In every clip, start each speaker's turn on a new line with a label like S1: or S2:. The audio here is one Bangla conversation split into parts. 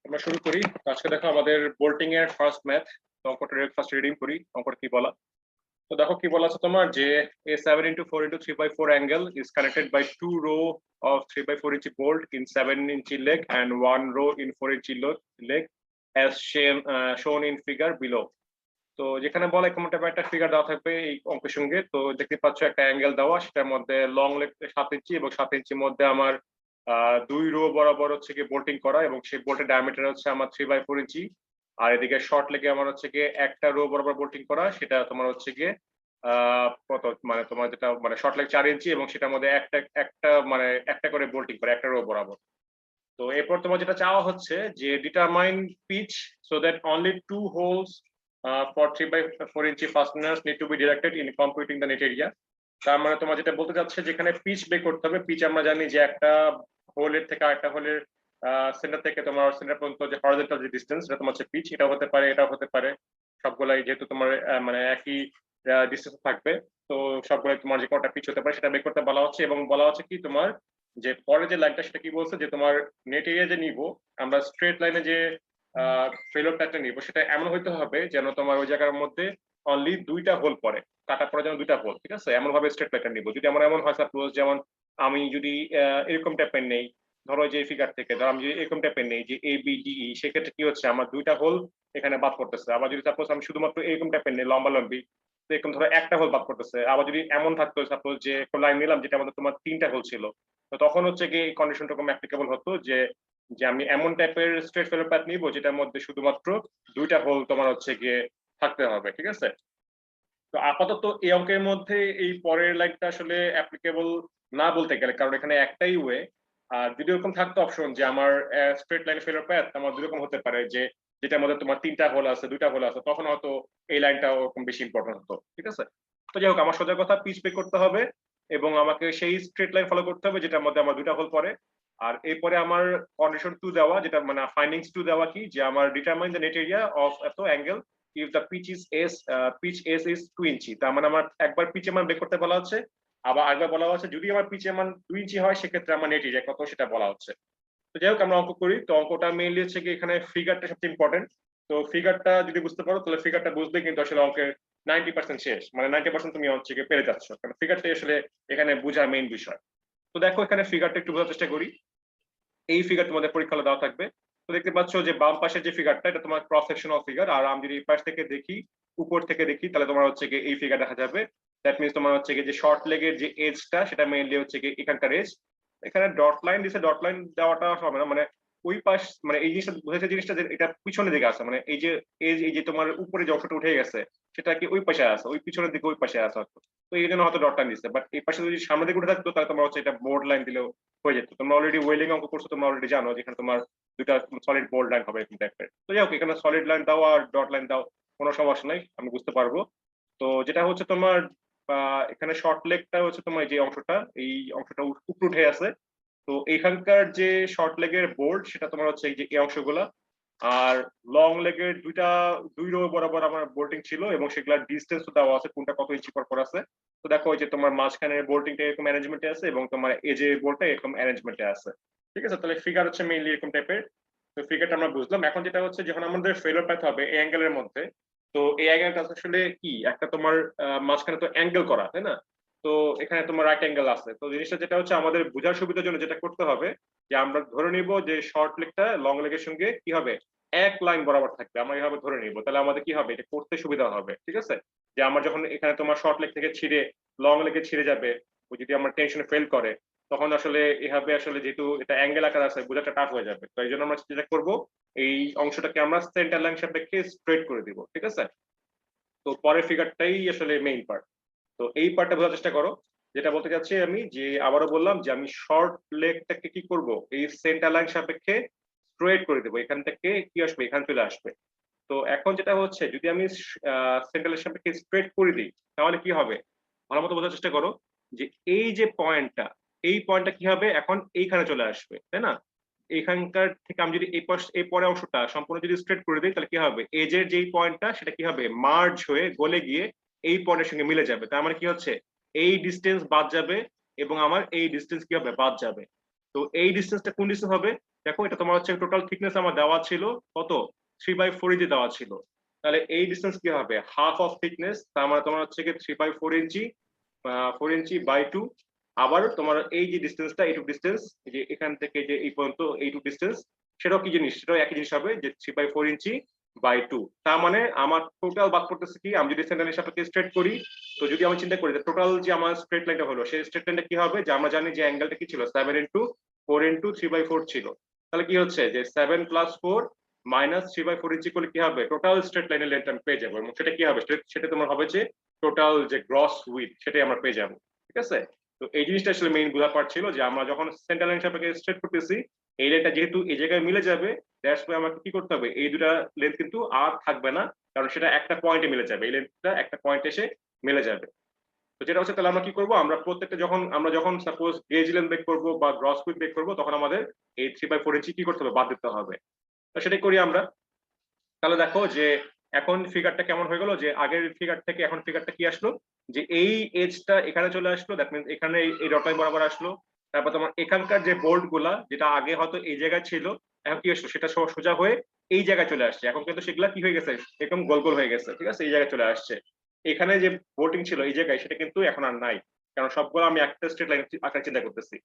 S1: আমরা শুরু করি। আজকে দেখো আমাদের বোল্টিং এর ফার্স্ট ম্যাথ। অঙ্কটা ফার্স্ট রিডিং করি। অঙ্কটা কি বলা, তো দেখো কি বলা আছে তোমার যে a 7 into 4 into 3/4 angle is connected by 2 row of 3/4 inch bolt in 7 inch leg and 1 row in 4 inch leg as shown in figure below। তো যেখানে বলা এরকম একটা ফিগার দেওয়া থাকবে এই অঙ্কের সঙ্গে। তো দেখতে পাচ্ছ একটা অ্যাঙ্গেল দেওয়া, সেটার মধ্যে লং লেগ 7 ইঞ্চি এবং 7 ইঞ্চির মধ্যে আমার 2 রো বরাবর হচ্ছে গিয়ে বোল্টিং করা, এবং সেই বোল্টের ডায়ামিটার হচ্ছে আমার 3/4 ইঞ্চি। আর এদিকে শর্ট লেগে আমার হচ্ছে গিয়ে একটা রো বরাবর বোল্টিং করা, সেটা তোমার হচ্ছে গিয়ে কত মানে তোমার যেটা মানে শর্ট লেগ 4 ইঞ্চি এবং সেটার মধ্যে একটা একটা মানে একটা করে বোল্টিং করে একটা রো বরাবর। তো এরপর তোমার যেটা চাওয়া হচ্ছে যে determine pitch so that only 2 holes for 3/4 inch fasteners need to be directed in computing the net area। তার মানে তোমার যেটা বলতে চাচ্ছে যেখানে পিচ বের করতে হবে। পিচ আমরা জানি যে একটা হোলের থেকে আরেকটা হোলের সেন্টার থেকে তোমার সেন্টার পর্যন্ত যে হরিজন্টাল যে ডিসটেন্স, এটা তোমার হচ্ছে পিচ। এটা হতে পারে, এটা হতে পারে, সবগুলাই যেহেতু তোমার মানে একই ডিসটেন্স থাকবে, তো সবগুলাই তোমার যে কোনটা পিচ হতে পারে সেটা বের করতে বলা হচ্ছে। এবং বলা হচ্ছে কি তোমার যে পরে যে লাইনটা সেটা কি বলছে যে তোমার নেট এরিয়া যে নিব আমরা স্ট্রেট লাইনে যে ফেলোর প্যাটার্ন নিব, সেটা এমন হইতে হবে যেন তোমার ওই জায়গার মধ্যে অনলি 2টা হোল পড়ে, কাটা পড়ে যেন 2টা হোল, ঠিক আছে? এমন ভাবে স্ট্রেট প্যাটার্ন নিব। যদি আমার এমন হয় সাপোজ যেমন আমি যদি এরকম টাইপের নেই, ধরো যে ফিগার থেকে ধরো আমি যদি এরকম টাইপের নেই যে এ বি ডি ই, সেক্ষেত্রে কি হচ্ছে আমার 2টা হোল এখানে বাদ করতেছে। আবার যদি সাপোজ আমি শুধুমাত্র এরকম টাইপের নেই লম্বা লম্বি, তো এরকম ধরো একটা হোল বাদ করতেছে। আবার যদি এমন থাকতো সাপোজ যে একটা লাইন নিলাম যেটা আমাদের তোমার 3টা হোল ছিল, তো তখন হচ্ছে কি এই কন্ডিশনটা কম অ্যাপ্লিকেবল হতো যে যে আমি এমন টাইপের স্ট্রেট ফেলোর প্যাথ নিব যেটার মধ্যে শুধুমাত্র 2টা হোল তোমার হচ্ছে গিয়ে থাকতে হবে, ঠিক আছে? তো আপাতত এই অঙ্কের মধ্যে এই পরের লাইনটা আসলে অ্যাপ্লিকেবল না বলতে গেলে, কারণ এখানে একটাই ওয়ে। আর যদি এরকম থাকতো অপশন যে আমার স্ট্রেট লাইন ফেলোর প্যাথ আমার দুই রকম হতে পারে, যে যেটার মধ্যে তোমার 3টা হোল আছে 2টা হোল আছে, তখন হয়তো এই লাইনটা ওরকম বেশি ইম্পর্টেন্ট হতো, ঠিক আছে? তো যাই হোক, আমার সোজা কথা পিচ পে করতে হবে এবং আমাকে সেই স্ট্রেট লাইন ফলো করতে হবে যেটার মধ্যে আমার 2টা হোল পড়ে। আর এরপরে আমার কন্ডিশন 2 দেওয়া, যেটা মানে ফাইন্ডিংস 2 দেওয়া কি যে আমার determine the net area of এত angle if the pitch s is 2 inch. তার মানে আমার একবার পিচের মান বের করতে বলা হচ্ছে, আবার আরেকবার বলা হচ্ছে যদি আমার পিচের মান 2 ইঞ্চি হয় সেক্ষেত্রে আমার নেট এরিয়া কত সেটা বলা হচ্ছে। তো যাই হোক, আমরা অঙ্ক করি। তো অঙ্কটা মেইনলি হচ্ছে কি এখানে ফিগারটা সবচেয়ে ইম্পর্টেন্ট। তো ফিগারটা যদি বুঝতে পারো তাহলে ফিগারটা বুঝলে কিন্তু আসলে অঙ্কের 90% শেষ, মানে 90% তুমি হচ্ছে কি পেরে যাচ্ছ, কারণ ফিগারটাই আসলে এখানে বোঝা মেইন বিষয়। তো দেখো এখানে ফিগারটা একটু বোঝার চেষ্টা করি। এই ফিগার তোমাদের পরীক্ষা দেওয়া থাকবে। তো দেখতে পাচ্ছ যে বাম পাশের যে ফিগারটা এটা তোমার ক্রস সেকশনাল ফিগার, আর আমি যদি এই পাশ থেকে দেখি, উপর থেকে দেখি, তাহলে তোমার হচ্ছে কি এই ফিগার দেখা যাবে। দ্যাট মিন্স তোমার হচ্ছে কি যে শর্ট লেগের যে এজটা সেটা মেইনলি হচ্ছে কি এখানকার এজ। এখানে ডট লাইন দিছে, ডট লাইন দেওয়াটা হবে না, মানে ওই পাশ মানে এই জিনিসটা বুঝেছে জিনিসটা যে এটা পিছনের দিকে আছে, মানে এই যে এজ এই যে তোমার উপরে যে অংশটা উঠে গেছে সেটা কি ওই পাশে আছে, ওই পিছনের দিকে ওই পাশে আছে হয়তো। তো এই জন্য হয়তো ডট লাইন দিচ্ছে, বাট এই পাশে যদি সামনের দিকে উঠে থাকতো তাহলে তোমার হচ্ছে এটা বোর্ড লাইন দিলেও হয়ে যেত। তোমরা অলরেডি ওয়েল্ডিং অঙ্ক করছো, তোমরা অলরেডি জানো যেখানে তোমার 2টা সলিড বোল্ড লাইন হবে এরকম টাইপের। তো যাই হোক, এখানে সলিড লাইন দাও আর ডট লাইন দাও, কোনো সমস্যা নাই, আমি বুঝতে পারবো। তো যেটা হচ্ছে তোমার এখানে শর্ট লেগটা হচ্ছে তোমার যে অংশটা, এই অংশটা উপরে উঠে আছে। তো এখানকার যে শর্ট লেগের বোল্ট সেটা তোমার হচ্ছে এই যে এই অংশগুলা। আর লং লেগের 2 রো বরাবর আমার বোল্টিং ছিল এবং সেগুলোর ডিসটেন্স দেওয়া আছে কোনটা কত ইঞ্চি পর পর আছে। তো দেখো ওই যে তোমার মাঝখানের বোল্টিংটা এরকম অ্যারেঞ্জমেন্টে আছে এবং তোমার এজে বোল্টটা এরকম অ্যারেঞ্জমেন্টে আছে, ঠিক আছে? তাহলে ফিগার হচ্ছে মেইনলি এরকম টাইপের। তো ফিগারটা আমরা বুঝলাম। এখন যেটা হচ্ছে যখন আমাদের ফেলোর প্যাথ হবে এই অ্যাঙ্গেলের মধ্যে, তো এই অ্যাঙ্গেলটা আসলে কি একটা তোমার মাঝখানে তো অ্যাঙ্গেল করা, তাই না? তো এখানে তোমার রাইট অ্যাঙ্গেল আছে। তো জিনিসটা যেটা হচ্ছে আমাদের বোঝার সুবিধার জন্য যেটা করতে হবে যে আমরা ধরে নিব যে শর্ট লেগটা লং লেগের সঙ্গে কি হবে এক লাইন বরাবর থাকবে, আমরা এইভাবে ধরে নিব। তাহলে আমাদের কি হবে, এটা করতে সুবিধা হবে, ঠিক আছে? যে আমার যখন এখানে তোমার শর্ট লেগ থেকে ছিঁড়ে লং লেগে ছিঁড়ে যাবে, ও যদি আমার টেনশনে ফেল করে, তখন আসলে এভাবে আসলে যেহেতু এটা অ্যাঙ্গেল আকার আছে বোঝাটা টাফ হয়ে যাবে। তো এই জন্য আমরা যেটা করবো এই অংশটাকে আমরা সেন্টার লাইন সাপেক্ষে স্ট্রেট করে দিব, ঠিক আছে? তো পরের ফিগারটাই আসলে মেইন পার্ট। তো এই পার্টটা বোঝার চেষ্টা করো। যেটা বলতে চাচ্ছি আমি যে আবারও বললাম যে আমি শর্ট লেগটাকে কি করব এই সেন্টার লাইন সাপেক্ষে স্ট্রেট করে দেবো, এখান থেকে কি আসবে এখানে চলে আসবে। তো এখন যেটা হচ্ছে যদি আমি সেন্টার লাইন সাপেক্ষে স্ট্রেট করে দিই তাহলে কি হবে, ভালো মতো বোঝার চেষ্টা করো। যে এই যে পয়েন্টটা, এই পয়েন্টটা কি হবে এখন এইখানে চলে আসবে, তাই না? এখানকার থেকে আমি যদি এই পরে অংশটা সম্পূর্ণ যদি স্ট্রেট করে দিই তাহলে কি হবে, এজের যেই পয়েন্টটা সেটা কি হবে মার্জ হয়ে গলে গিয়ে এই পয়েন্টের সঙ্গে মিলে যাবে। তার মানে কি হচ্ছে এই ডিস্টেন্স বাদ যাবে এবং আমার এই ডিস্টেন্স কি হবে বাদ যাবে। তো তো এই ডিসটেন্সটা কোন ডিসটেন্স হবে? দেখো এটা তোমার হচ্ছে টোটাল থিকনেস আমার দেওয়া ছিল কত, 3/4 ইঞ্চি দেওয়া ছিল। তাহলে এই ডিসটেন্স কি হবে? হাফ অফ থিকনেস, তার মানে তোমার হচ্ছে কি 3/4 ইঞ্চি, 4 ইঞ্চি বাই 2। আবার তোমার এই যে ডিসটেন্সটা, এইটুক ডিসটেন্স, যে এখান থেকে যে এই পর্যন্ত এইটুক ডিসটেন্স, সেটাও কি জিনিস? সেটাও একই জিনিস হবে, যে 3/4 ইঞ্চি বাই 2। তার মানে আমার টোটাল বাদ করতেছে কি, আমি যদি সেন্টার লাইনের সাপেক্ষে স্ট্রেট করি, তো যদি আমি চিন্তা করি টোটাল যে আমার স্ট্রেট লাইনটা হলো, সেই স্ট্রেট লাইনটা কি হবে, যে আমরা জানি যে অ্যাঙ্গেলটা কি ছিল, 7 ইন্টু 4 ইন্টু 3/4 ছিল। তাহলে কি হচ্ছে যে 7 প্লাস 4 মাইনাস 3/4 ইঞ্চি করলে কি হবে, টোটাল স্ট্রেট লাইনের লেন্থ আমি পেয়ে যাবো। এবং সেটা কি হবে, সেটা তোমার হবে যে টোটাল যে গ্রস উইথ, সেটাই আমরা পেয়ে যাবো। ঠিক আছে? তো এই জিনিসটা আসলে মেইন বোঝা পার্ট ছিল, যে আমরা যখন সেন্টার লাইন সাপেক্ষে স্ট্রেট করতেছি, এই লাইনটা যেহেতু এই জায়গায় মিলে যাবে, দ্যাটস ওয়াই আমাকে কি করতে হবে, এই দুটা লেন্থ কিন্তু আর থাকবে না, কারণ সেটা একটা পয়েন্টে মিলে যাবে, এই লেন্থটা একটা পয়েন্টে এসে মিলে যাবে। তো যেটা হচ্ছে, তাহলে আমরা কি করবো, আমরা প্রত্যেকটা যখন সাপোজ গেজ লেন্থ বের করবো বা গ্রস উইথ বের করবো, তখন আমাদের এই 3/4 ইঞ্চি কি করতে হবে, বাদ দিতে হবে। তো সেটাই করি আমরা। তাহলে দেখো যে এখন ফিগারটা কেমন হয়ে গেল, যে আগের ফিগার থেকে এখন ফিগারটা কি আসলো, যে এই এজটা এখানে চলে আসলো, দ্যাট মিন্স এখানে এই ডট লাইন বরাবর আসলো। তারপর তোমার এখানকার যে বোল্ট গুলা, যেটা আগে হয়তো এই জায়গায় ছিল, এখন কি আসলো, সেটা সোজা হয়ে এই জায়গায় চলে আসছে। এখন কিন্তু সেগুলা কি হয়ে গেছে, এরকম গোল গোল হয়ে গেছে। ঠিক আছে? এই জায়গায় চলে আসছে। এখানে যে বোল্টিং ছিল এই জায়গায়, সেটা কিন্তু এখন আর নাই, কারণ সবগুলো আমি একটা স্ট্রেট লাইন আকারে চিন্তা করতেছি।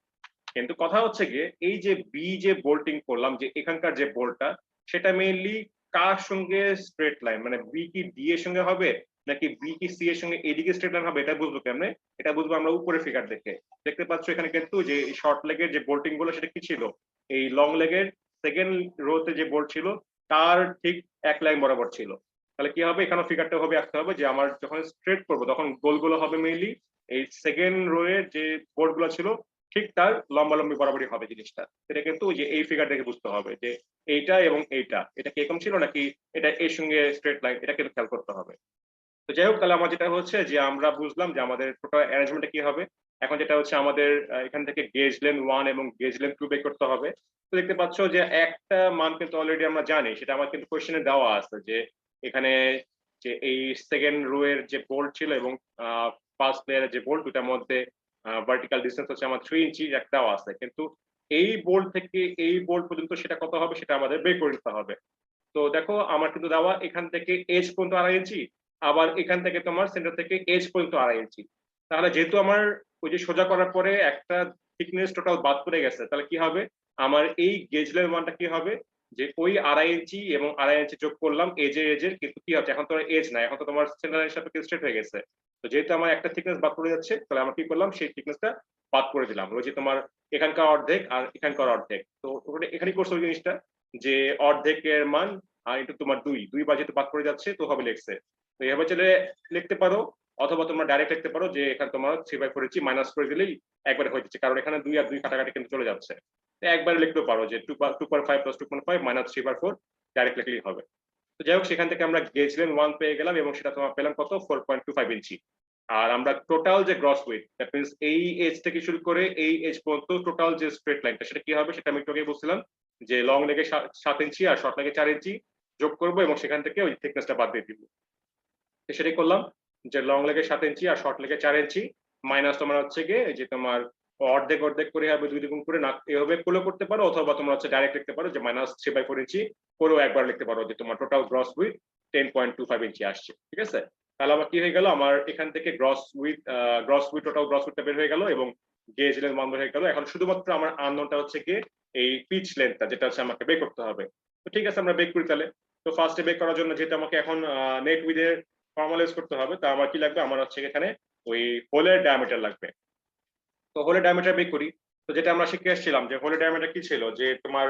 S1: কিন্তু কথা হচ্ছে গিয়ে, এই যে বি যে বোল্টিং করলাম, যে এখানকার যে বোল্টটা, সেটা মেইনলি কার সঙ্গে স্ট্রেট লাইন, মানে বি কি ডি এর সঙ্গে হবে, নাকি বি কি সি এর সঙ্গে এদিকে স্ট্রেট লাইন হবে, এটা বুঝবো কেমনে? এটা বুঝবো আমরা উপরে ফিগার দেখে। দেখতে পাচ্ছ এখানে কিন্তু যে শর্ট লেগের যে বোল্টিং গুলো, সেটা কি ছিল, এই লং লেগের সেকেন্ড রোতে যে বোল্ট ছিল, তার ঠিক এক লাইন বরাবর ছিল। তাহলে কি হবে, এখানে ফিগারটা হবে, আসতে হবে যে আমার যখন স্ট্রেট করবো, তখন গোলগুলো হবে মেইনলি এই সেকেন্ড রো এর যে বোল্ট গুলো ছিল, ঠিক তার লম্বালম্বি বরাবরই হবে জিনিসটা। সেটা কিন্তু যে এই ফিগার দেখে বুঝতে হবে যে এইটা এবং এইটা, এটা কি এরকম ছিল নাকি এটা এর সঙ্গে স্ট্রেট লাইন, এটা কিন্তু খেয়াল করতে হবে। তো যাই হোক, তাহলে আমার যেটা হচ্ছে যে আমরা বুঝলাম যে আমাদের টোটাল অ্যারেঞ্জমেন্টটা কি হবে। এখন যেটা হচ্ছে আমাদের এখান থেকে গেজ লেন্থ 1 এবং গেজ লেন্থ 2 বের করতে হবে। তো দেখতে পাচ্ছ যে একটা মান কিন্তু অলরেডি আমরা জানি, সেটা আমার কিন্তু কোশ্চেনে দেওয়া আছে, যে এখানে যে এই সেকেন্ড রো এর যে বোল্ট ছিল এবং ফার্স্ট লেয়ারের যে বোল্ট, দুটার মধ্যে ভার্টিক্যাল ডিসটেন্স হচ্ছে আমার 3 ইঞ্চি একটা দেওয়া আছে। কিন্তু এই বোল্ট থেকে এই বোল্ট পর্যন্ত সেটা কত হবে, সেটা আমাদের বের করে নিতে হবে। তো দেখো আমার কিন্তু দেওয়া এখান থেকে এজ পর্যন্ত 2.5 ইঞ্চি, আবার এখান থেকে তোমার সেন্টার থেকে এজ পর্যন্ত 2.5 ইঞ্চি। তাহলে যেহেতু আমার ওই যে সোজা করার পরে একটা থিকনেস টোটাল বাদ পড়ে গেছে, তাহলে কি হবে, আমার এই গেজলের মানটা কি হবে, যে ওই 2.5 ইঞ্চি এবং 2.5 ইঞ্চি যোগ করলাম এজের, কিন্তু কি হচ্ছে, এখন তো এজ নাই, এখন তো তোমার সেন্টারের সাথে স্ট্রেট হয়ে গেছে। তো যেহেতু আমার একটা থিকনেস বাদ পড়ে যাচ্ছে, তাহলে আমরা কি করলাম, সেই থিকনেসটা বাদ করে দিলাম। ওই যে তোমার এখানকার অর্ধেক আর এখানকার অর্ধেক, তো এখানে করছো ওই জিনিসটা, যে অর্ধেকের মান আর একটু তোমার দুই বা যেহেতু বাদ পড়ে যাচ্ছে, তো হবে লেখছে। তো এভাবে চলে লিখতে পারো, অথবা তোমরা ডাইরেক্ট লিখতে পারো, যে এখানে তোমার 3/4 ইঞ্চি মাইনাস করে দিলেই একবারে হয়ে যাচ্ছে, কারণ এখানে 2 আর 2 কাটাকাটি কিন্তু চলে যাচ্ছে। তো একবারে লিখতে পারো যে 2.5 প্লাস 2.5 মাইনাস 3/4, ডাইরেক্ট লিখলেই হবে। তো যাই হোক, সেখান থেকে আমরা গেজ লেন্থ 1 পেয়ে গেলাম, এবং সেটা তোমার পেলাম কত, 4.25 ইঞ্চি। আর আমরা টোটাল যে গ্রস উইথ, দ্যাট মিন্স এই এজ থেকে শুরু করে এই এজ পর্যন্ত টোটাল যে স্ট্রেট লাইনটা, সেটা কি হবে, সেটা আমি একটু আগে বলছিলাম, যে লং লেগে 7 ইঞ্চি আর শর্ট লেগে 4 ইঞ্চি যোগ করবো, এবং সেখান থেকে ওই থিকনেসটা বাদ দিয়ে দিব। সেটাই করলাম, যে লং লেগে 7 ইঞ্চি আর শর্ট লেগে 4 ইঞ্চি, মাইনাস তোমার হচ্ছে গিয়ে এই যে তোমার অর্ধেক অর্ধেক করে হবে, 2 দ্বিগুণ করে না, এভাবে করলেও করতে পারো, অথবা তোমরা হচ্ছে ডাইরেক্ট লিখতে পারো, যে মাইনাস 3/4 ইঞ্চি করেও একবার লিখতে পারো, যে তোমার টোটাল গ্রস উইথ 10.25 ইঞ্চি আসছে। ঠিক আছে? তাহলে আমার কি হয়ে গেল, আমার এখান থেকে টোটাল গ্রস উইথটা বের হয়ে গেল, এবং গেজ লেন্থ মান বের হয়ে গেল। এখন শুধুমাত্র আমার আননোনটা হচ্ছে কি এই পিচ লেন্থটা, যেটা হচ্ছে আমাকে বের করতে হবে। তো ঠিক আছে, আমরা বের করি তাহলে। তো ফার্স্টে বের করার জন্য যেহেতু আমাকে এখন নেট উইথের ফর্মালাইজ করতে হবে, তা আমার কি লাগবে, আমার হচ্ছে এখানে ওই হোলের ডায়ামিটার লাগবে। তো হোলের ডায়ামিটার বের করি। তো যেটা আমরা শিখে আসছিলাম, যে হোলের ডায়ামিটার কি ছিল, যে তোমার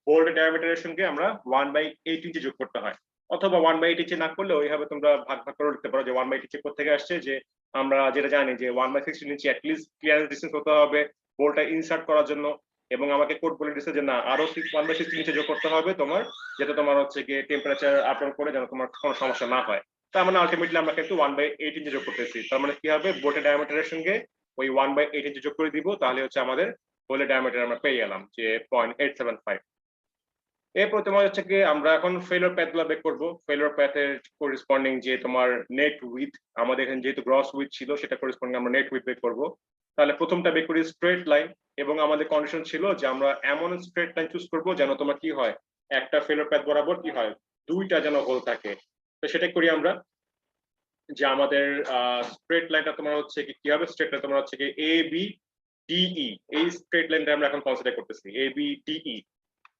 S1: বোল্ট ডায়ামিটারের সঙ্গে আমরা 1/8 ইঞ্চি যোগ করতে হয়, অথবা 1/8 ইঞ্চি না করলে ওইভাবে তোমরা ভাগ ভাগ করে লিখতে পারো, যে 1/8 ইঞ্চি কোথা থেকে আসছে, যে আমরা যেটা জানি যে 1/16 ইঞ্চি অ্যাটলিস্ট ক্লিয়ারেন্স ডিসটেন্স হতে হবে বোল্টটা ইনসার্ট করার জন্য। এবং আমাকে কোড বলে দিচ্ছে যে না, আরো 1/16 ইঞ্চি যোগ করতে হবে তোমার, যাতে তোমার হচ্ছে গিয়ে টেম্পারেচার আপ ডাউন করে যেন তোমার কোনো সমস্যা না হয়। তার মানে আলটিমেটলি আমরা কিন্তু 1/8 ইঞ্চি যোগ করতেছি। তার মানে কি হবে, বোল্টের ডায়ামিটারের সঙ্গে ওই 1/8 ইঞ্চি যোগ করে দিব, তাহলে হচ্ছে আমাদের হোলের ডায়ামিটার আমরা পেয়ে গেলাম, যে 0.875। এরপর তোমার হচ্ছে কি আমরা এখন ফেলোর প্যাথ গুলো বের করবো। ফেলোর প্যাথের করেসপন্ডিং যে তোমার নেট উইথ, আমাদের এখানে যেহেতু গ্রস উইথ ছিল, সেটা করেসপন্ডিং আমরা নেট উইথ বের করবো। তাহলে প্রথমটা বের করি স্ট্রেট লাইন, এবং আমাদের কন্ডিশন ছিল যে আমরা এমন স্ট্রেট লাইন চুজ করব যেন তোমার কি হয়, একটা ফেলোর প্যাথ বরাবর কি হয়, দুইটা যেন হোল থাকে। তো সেটাই করি আমরা, যে আমাদের স্ট্রেট লাইনটা তোমার হচ্ছে কি হবে, স্ট্রেট লাইন তোমার হচ্ছে কি এ বি ডিই, এই স্ট্রেট লাইনটা আমরা এখন কনসিডার করতেছি এ বি ডিই।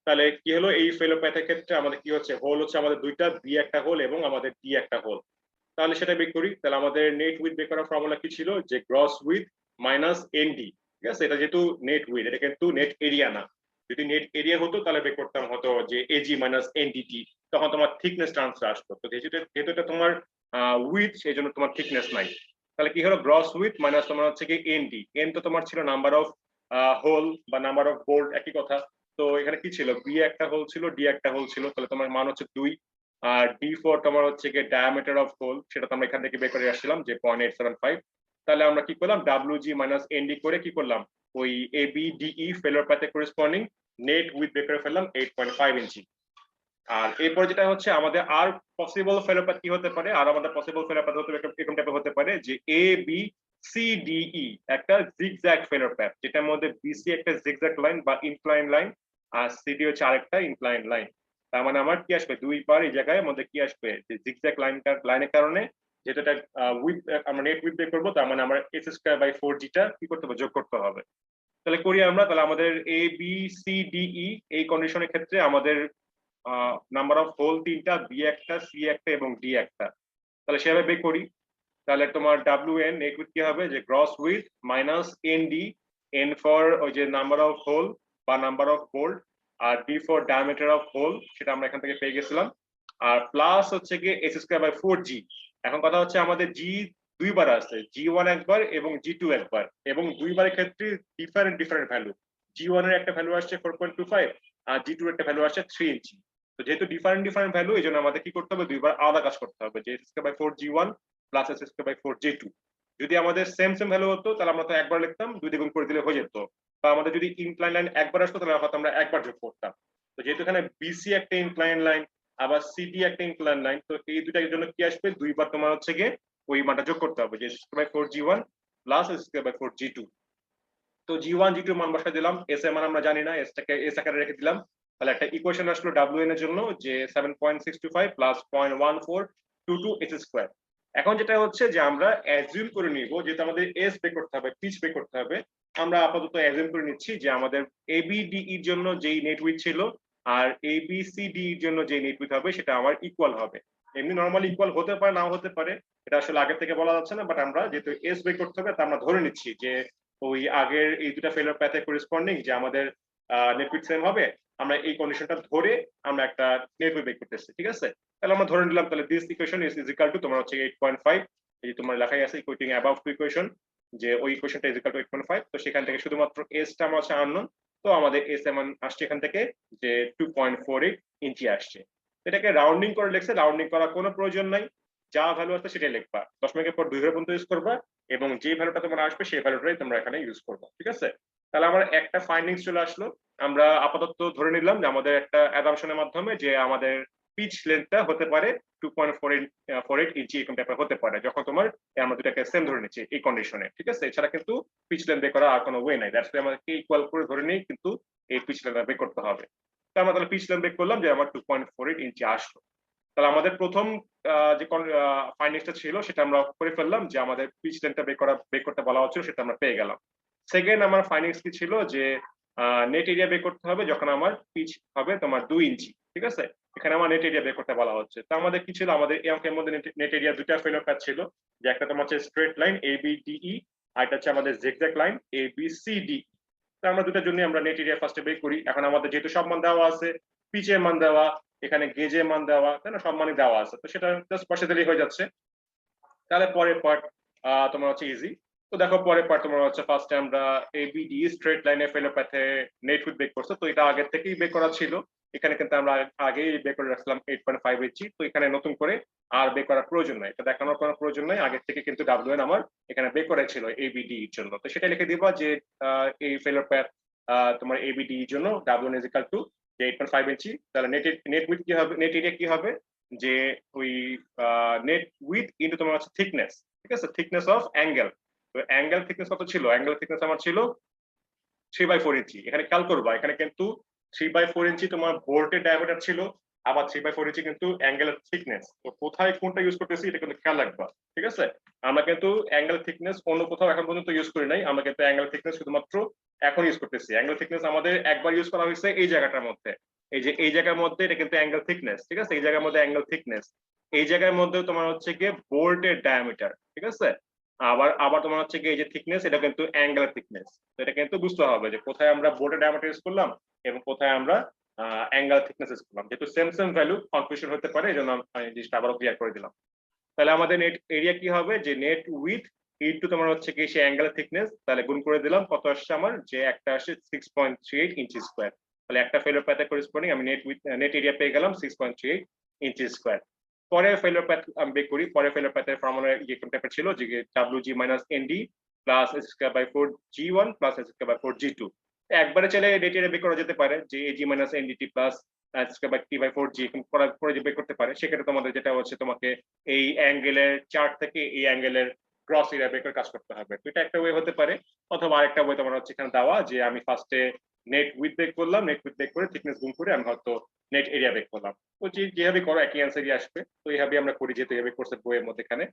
S1: তাহলে কি হলো, এই ফেলো প্যাথের ক্ষেত্রে আমাদের কি হচ্ছে, হোল হচ্ছে আমাদের দুইটা, বি একটা হোল এবং আমাদের ডি একটা হোল। তাহলে সেটা বের করি। তাহলে আমাদের নেট উইথ বের করার ফর্মুলা কি ছিল, যে গ্রস উইথ মাইনাস এনডি। ঠিক আছে, এটা যেহেতু নেট উইথ, এটা কিন্তু নেট এরিয়া না। যদি নেট এরিয়া হতো তাহলে বের করতাম হতো যে এজি মাইনাস এনডিটি, তখন তোমার থিকনেস ট্রান্সফার আসতো। তো যেহেতু এটা তোমার উইথ, সেই জন্য তোমার থিকনেস নাই। তাহলে কি হলো, গ্রস উইথ মাইনাস তোমার হচ্ছে কি এনডি, এন তো তোমার ছিল নাম্বার অফ হোল বা নাম্বার অফ বোল্ট, একই কথা। তো এখানে কি ছিল, বি একটা হোল ছিল, ডি একটা হোল ছিল, তাহলে তোমার মান হচ্ছে 2। আর D4 তোমার হচ্ছে কি ডায়ামিটার অফ হোল, সেটা তো আমরা এখান থেকে বের করে আসছিলাম যে 0.875। তাহলে আমরা কি করলাম, WG মাইনাস ND করে কি করলাম, ওই ABDE ফেলোর প্যাথে করেসপন্ডিং নেট উইথ বের করে ফেললাম 8.5 ইঞ্চি। আর এরপর যেটা হচ্ছে আমাদের আর পসিবল ফেলোর প্যাথ কি হতে পারে, আর আমাদের পসিবল ফেলোর প্যাথ হতে এরকম টাইপের হতে পারে যে ABCDE একটা জিগজ্যাগ ফেলোর প্যাথ, যেটার মধ্যে BC একটা জিগজ্যাগ লাইন বা ইনক্লাইন লাইন, আর CD হচ্ছে আরেকটা ইনক্লাইন লাইন। তার মানে আমার কি আসবে, দুই পার এই জায়গায় মধ্যে কি আসবে, যে জিগজ্যাগ লাইনের কারণে, যেহেতু এটা উইথ আমরা নেট উইথ বের করবো, তার মানে আমার s²/4g টা কি করতে হবে, যোগ করতে হবে। তাহলে করি আমরা, তাহলে আমাদের ABCDE এই কন্ডিশনের ক্ষেত্রে আমাদের নাম্বার অফ হোল তিনটা, বি একটা, সি একটা এবং ডি একটা। তাহলে সেভাবে বের করি। তাহলে তোমার WN নেট উইথ কি হবে, যে gross with minus ND, N for ওই যে নাম্বার অফ হোল বা নাম্বার অফ বোল্ট, আর D for diameter of hole, সেটা আমরা এখান থেকে পেয়ে গেছিলাম। আর প্লাস হচ্ছে কি s²/4g। এখন কথা হচ্ছে আমাদের জি দুইবার আছে, G1 একবার এবং G2 একবার, এবং দুইবারের ক্ষেত্রে ডিফারেন্ট ভ্যালু। G1 এর একটা ভ্যালু আসছে 4.25, আর G2 এর একটা ভ্যালু আসছে 3 ইঞ্চি। তো যেহেতু ডিফারেন্ট ভ্যালু, এই জন্য আমাদের কি করতে হবে, দুইবার আলাদা কাজ করতে হবে, যে s²/4g1 প্লাস s²/4g2। যদি আমাদের সেম ভ্যালু হতো তাহলে আমরা তো একবার লিখতাম, দুই দ্বিগুণ করে দিলে হয়ে যেত। বা আমাদের যদি ইনক্লাইন লাইন একবার আসতো তাহলে হয়তো আমরা একবার যোগ করতাম। তো যেহেতু এখানে BC একটা ইনক্লাইন লাইন, আবার CD একটা ইনক্লাইন লাইন, তো এই দুটার জন্য কি আসবে, দুইবার তোমার হচ্ছে গিয়ে ওই মানটা যোগ করতে হবে, যে s²/4g1 প্লাস s²/4g2। তো G1 G2 মান বসা দিলাম, S এর মান আমরা জানি না, এসটাকে এস আকারে রেখে দিলাম। তাহলে একটা ইকুয়েশন আসলো WN এর জন্য, যে 7.625 প্লাস 0.1422 s²। এখন যেটা হচ্ছে যে আমরা অ্যাজিউম করে নিব, যেহেতু আমাদের এস বের করতে হবে, পিচ বের করতে হবে, আমরা আপাতত অ্যাজিউম করে নিচ্ছি যে আমাদের ABDE এর জন্য যেই নেট উইথ ছিল আর ABCD এর জন্য যে নেট উইথ হবে সেটা আমার ইকুয়াল হবে। এমনি নরমালি ইকুয়াল হতে পারে, নাও হতে পারে, এটা আসলে আগে থেকে বলা যাচ্ছে না, বাট আমরা যেহেতু এস বের করতে হবে, তা আমরা ধরে নিচ্ছি যে ওই আগের এই দুটা ফেলোর প্যাথে করেসপন্ডিং যে আমাদের নেট উইথ সেম হবে। আমরা এই কন্ডিশনটা ধরে আমরা একটা নেট উইথ বের করতেছি, ঠিক আছে। তাহলে আমরা ধরে নিলাম, তাহলে this equation is equal to তোমার হচ্ছে 8.5, এই যে তোমার লেখাই আছে ইকুয়েটিং অ্যাবাভ টু ইকুয়েশন, যে ওই ইকুয়েশনটা ইজ ইকুয়াল টু 8.5। তো সেখান থেকে শুধুমাত্র এসটা আমার হচ্ছে আননোন, তো আমাদের এস এর মান আসছে এখান থেকে যে 2.48 ইঞ্চি আসছে। এটাকে রাউন্ডিং করে লিখছে, রাউন্ডিং করার কোনো প্রয়োজন নাই, যা ভ্যালু আছে সেটাই লিখবা, দশমিকের পর 2 ঘর পর্যন্ত ইউজ করবা, এবং যে ভ্যালুটা তোমার আসবে সেই ভ্যালুটাই তোমরা এখানে ইউজ করবা, ঠিক আছে। তাহলে আমার একটা ফাইন্ডিংস চলে আসলো। আমরা আপাতত ধরে নিলাম যে আমাদের একটা অ্যাজাম্পশনের মাধ্যমে যে আমাদের পিচ লেন্থটা হতে পারে 2.48 ইঞ্চি, এরকম টাইপের হতে পারে, যখন তোমার আমরা দুটাকে সেম ধরে নিচ্ছি এই কন্ডিশনে, ঠিক আছে। এছাড়া কিন্তু পিচ লেন্থ বের করার আর কোনো ওয়ে নাই, দ্যাটস ওয়াই আমাদেরকে ইকুয়াল করে ধরে নিয়ে কিন্তু এই পিচ লেন্থ বের করতে হবে। তো আমরা তাহলে পিচ লেন্থ বের করলাম যে আমার 2.48 ইঞ্চি আসলো। তাহলে আমাদের প্রথম যে ফাইন্ডিংসটা ছিল সেটা আমরা করে ফেললাম, যে আমাদের পিচ লেন্থটা বের করতে বলা হচ্ছিল, সেটা আমরা পেয়ে গেলাম। সেকেন্ড আমার ফাইন্ডিংস কি ছিল, যে নেট এরিয়া বের করতে হবে যখন আমার পিচ হবে তোমার 2 ইঞ্চি, ঠিক আছে। এখানে আমার নেট এরিয়া বের করতে বলা হচ্ছে। তো আমাদের কি ছিল, আমাদের এই অঙ্কের মধ্যে নেট এরিয়া দুটা ফেলোর প্যাথ ছিল, যে একটা তোমার হচ্ছে স্ট্রেট লাইন ABDE, আর এটা হচ্ছে আমাদের জিগজ্যাগ লাইন ABCD। তো আমরা দুটার জন্য আমরা নেট এরিয়া ফার্স্টে বের করি। এখন আমাদের যেহেতু সব মান দেওয়া আছে, পিচের মান দেওয়া, এখানে গেজের মান দেওয়া, তাই না, সব মানই দেওয়া আছে, তো সেটা জাস্ট বসে দিলেই হয়ে যাচ্ছে। তাহলে পরের পার্ট তোমার হচ্ছে ইজি। তো দেখো পরের পার্ট তোমার হচ্ছে, ফার্স্টে আমরা ABD স্ট্রেট লাইনে ফেলোর প্যাথে নেট উইথ বের করছো, তো এটা আগের থেকেই বের করা ছিল। এখানে কিন্তু আমরা আগেই বের করে রাখলাম 8.5 ইঞ্চি, তো এখানে নতুন করে আর বের করার প্রয়োজন নাই, এটা দেখানোর কোনো প্রয়োজন নাই, আগের থেকে কিন্তু WN আমার এখানে বের করা ছিল ABD এর জন্য। তো সেটা লিখে দিবা যে এই ফেলোর প্যাথ তোমার ABD এর জন্য WN ইজ ইকুয়াল টু 8.5 ইঞ্চি। তাহলে নেট উইথ কি হবে, নেট এরিয়া কি হবে, যে ওই নেট উইথ ইনটু তোমার হচ্ছে থিকনেস, ঠিক আছে, থিকনেস অফ অ্যাঙ্গেল। তো অ্যাঙ্গেল থিকনেস কত ছিল? অ্যাঙ্গেল থিকনেস আমার ছিল 3/4 ইঞ্চি। এখানে খেয়াল করবা, এখানে কিন্তু 3/4 ইঞ্চি তোমার বোল্টের ডায়ামিটার ছিল, আবার 3/4 ইঞ্চি কিন্তু অ্যাঙ্গেলের থিকনেস। তো কোথায় কোনটা ইউজ করতেছি এটা কিন্তু খেয়াল রাখবা, ঠিক আছে? আমরা কিন্তু অ্যাঙ্গেল থিকনেস অন্য কোথাও এখন পর্যন্ত ইউজ করি নাই, আমরা কিন্তু অ্যাঙ্গেল থিকনেস শুধুমাত্র এখন ইউজ করতেছি। অ্যাঙ্গেল থিকনেস আমাদের একবার ইউজ করা হয়েছে এই জায়গাটার মধ্যে, এই যে এই জায়গার মধ্যে, এটা কিন্তু অ্যাঙ্গেল থিকনেস, ঠিক আছে? এই জায়গার মধ্যে অ্যাঙ্গেল থিকনেস, এই জায়গার মধ্যে তোমার হচ্ছে গিয়ে বোল্টের ডায়ামিটার, ঠিক আছে? আবার আবার তোমার হচ্ছে কি এই যে থিকনেস, এটা কিন্তু অ্যাঙ্গেল থিকনেস। তো এটা কিন্তু বুঝতে হবে যে কোথায় আমরা বোল্টের ডায়ামিটার ইউজ করলাম এবং কোথায় আমরা অ্যাঙ্গেল থিকনেস ইউজ করলাম। যেহেতু সেম সেম ভ্যালু, কনফিউশন হতে পারে, এই জন্য আমি জিনিসটা আবারও ক্লিয়ার করে দিলাম। তাহলে আমাদের নেট এরিয়া কি হবে, যে নেট উইথ ইনটু তোমার হচ্ছে কি সেই অ্যাঙ্গেল থিকনেস, তাহলে গুণ করে দিলাম, কত আসছে আমার, যে একটা আসছে 6.38 ইঞ্চি স্কয়ার। তাহলে একটা ফেলোর প্যাথে করেসপন্ডিং আমি নেট এরিয়া পেয়ে গেলাম 6.38 ইঞ্চি স্কয়ার। পরে ফেলোর প্যাথ আমি বের করি, পরে ফেলোর প্যাথের ফর্মুলা ইয়ে কোন টাইপের ছিল, যে WG - ND plus s²/4 G1 plus s²/4 G2। একবারে চলে নেট এরিয়া বের করা যেতে পারে, যে AG - NDT plus s²/T/4 G করে বের করতে পারে। সেক্ষেত্রে তোমাদের যেটা হচ্ছে, তোমাকে এই অ্যাঙ্গেলের চার্ট থেকে এই অ্যাঙ্গেলের ক্রস এরিয়া বের করে কাজ করতে হবে। তো এটা একটা ওয়ে হতে পারে, অথবা আরেকটা ওয়ে তোমার হচ্ছে এখানে দেওয়া, যে আমি ফার্স্টে নেট উইথ বের করলাম, নেট উইথ বের করে থিকনেস গুণ করে আমি হয়তো নেট এরিয়া বের করলাম। তো যেভাবে করো একই অ্যান্সারই আসবে। তো এইভাবে আমরা করি, যেহেতু এইভাবে কোর্সের বইয়ের মধ্যে এখানে।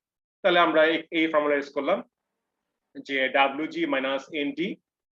S1: তাহলে আমরা এই ফর্মুলা ইউজ করলাম, যে WG - ND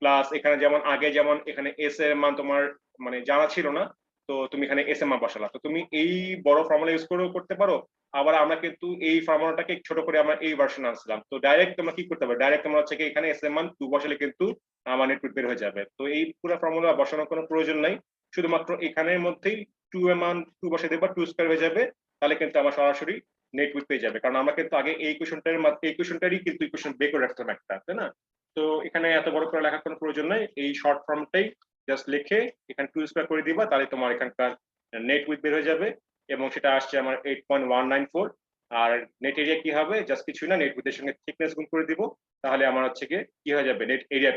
S1: প্লাস এখানে যেমন আগে যেমন এখানে S এর মান তোমার মানে জানা ছিল না, তো তুমি এখানে S এর মান বসালা। তো তুমি এই বড় ফর্মুলা ইউজ করেও করতে পারো, আবার আমরা কিন্তু এই ফর্মুলাটাকে ছোট করে আমরা এই ভার্সন আনছিলাম। তো ডাইরেক্ট তোমরা কি করতে পারো, ডাইরেক্ট তোমরা হচ্ছে কি এখানে S এর মান 2 বসালে কিন্তু আমার নেট বের হয়ে যাবে। তো এই পুরো ফর্মুলা বসানোর কোনো প্রয়োজন নাই, শুধুমাত্র এখানের মধ্যেই 2 এর মান 2 বসে দেবা, 2 স্কয়ার হয়ে যাবে। তাহলে কিন্তু আমার সরাসরি নেট উইথ পেয়ে যাবে, কারণ আমরা কিন্তু আগে এই কোয়েশনটারই কিন্তু ইকুয়েশন বের করে রাখতাম একটা, তাই না? তো এখানে এত বড় করে লেখার কোনো প্রয়োজন নাই, এই শর্ট ফর্মটাই জাস্ট লিখে এখানে 2 স্কয়ার করে দিবা, তাহলে তোমার এখানকার নেট উইথ বের হয়ে যাবে, এবং সেটা আসছে আমার 8.194। আর নেট এরিয়া কি হবে, জাস্ট কিছু না, নেট উইথের সঙ্গে থিকনেস গুণ করে দিব, তাহলে আমার হচ্ছে কি হয়ে যাবে, নেট এরিয়া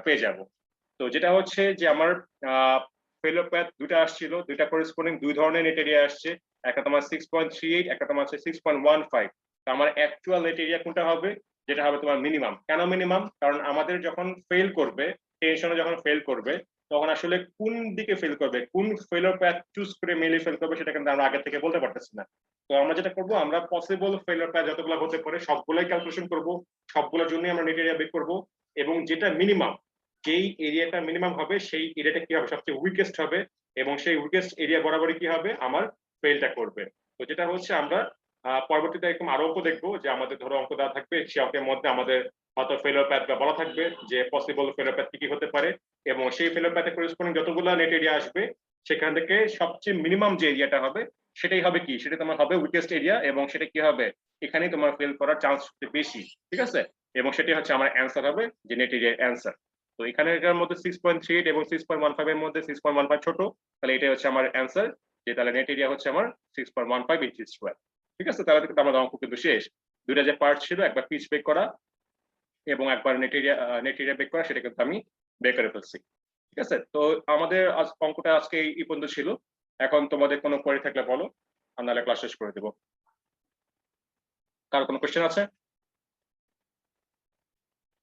S1: পেয়ে যাব। তো যেটা হচ্ছে যে আমার ফেলোর প্যাথ দুটো আসছিল, দুইটা করেসপন্ডিং দুই ধরনের নেট এরিয়া আসছে, একটা তোমার 6.38, একটা তোমার হচ্ছে 6.15। তো আমার অ্যাকচুয়াল নেট এরিয়া কোনটা হবে, যেটা হবে তোমার মিনিমাম। কেন মিনিমাম? কারণ আমাদের যখন ফেল করবে, টেনশনে যখন ফেল করবে, তখন আসলে কোন দিকে ফেল করবে, কোন ফেলোর প্যাথ চুজ করে মেলে ফেল করবে, সেটা কিন্তু আমরা আগে থেকে বলতে পারতেছি না। তো আমরা যেটা করবো, আমরা পসিবল ফেলোর প্যাথ যতগুলো হতে পারে সবগুলোই ক্যালকুলেশন করব, সবগুলোর জন্যই আমরা নেট এরিয়া বের করব, এবং যেটা মিনিমাম, যেই এরিয়াটা মিনিমাম হবে সেই এরিয়াটা কি হবে, সবচেয়ে উইকেস্ট হবে, এবং সেই উইকেস্ট এরিয়া বরাবরই কি হবে, আমার ফেলটা করবে। তো যেটা হচ্ছে আমরা পরবর্তীতে একদম আরো অঙ্ক দেখবো, যে আমাদের ধরো অঙ্ক দেওয়া থাকবে, সেই অঙ্কের মধ্যে আমাদের হয়তো ফেলোর প্যাথ বলা থাকবে, যে পসিবল ফেলোর প্যাথ কি হতে পারে, এবং সেই ফেলোর প্যাথে করেসপন্ডিং যতগুলো নেট এরিয়া আসবে, সেখান থেকে সবচেয়ে মিনিমাম যে এরিয়াটা হবে, সেটাই হবে কি, সেটা তোমার হবে উইকেস্ট এরিয়া, এবং সেটা কি হবে, এখানেই তোমার ফেল করার চান্স বেশি, ঠিক আছে? এবং সেটাই হচ্ছে আমার অ্যান্সার হবে, যে নেট এরিয়ার অ্যান্সার। তো এখানে এটার মধ্যে 6.38 এবং 6.15 এর মধ্যে 6.15 ছোট, তাহলে এটাই হচ্ছে আমার অ্যান্সার, যে তাহলে নেট এরিয়া হচ্ছে আমার 6.15 ইঞ্চি স্কয়ার। ঠিক আছে? তাহলে কিন্তু আমাদের অঙ্ক কিন্তু শেষ। দুইটা যে পার্ট ছিল, একবার পিচ বেক করা এবং একবার নেট এরিয়া বেক করা, সেটা কিন্তু আমি বের করে ফেলছি। ঠিক আছে? তো আমাদের অঙ্কটা আজকে এই পর্যন্ত ছিল। এখন তোমাদের কোনো কোয়েরি থাকলে বলো, আমরা ক্লাস শেষ করে দেবো। কার কোনো কোশ্চেন আছে?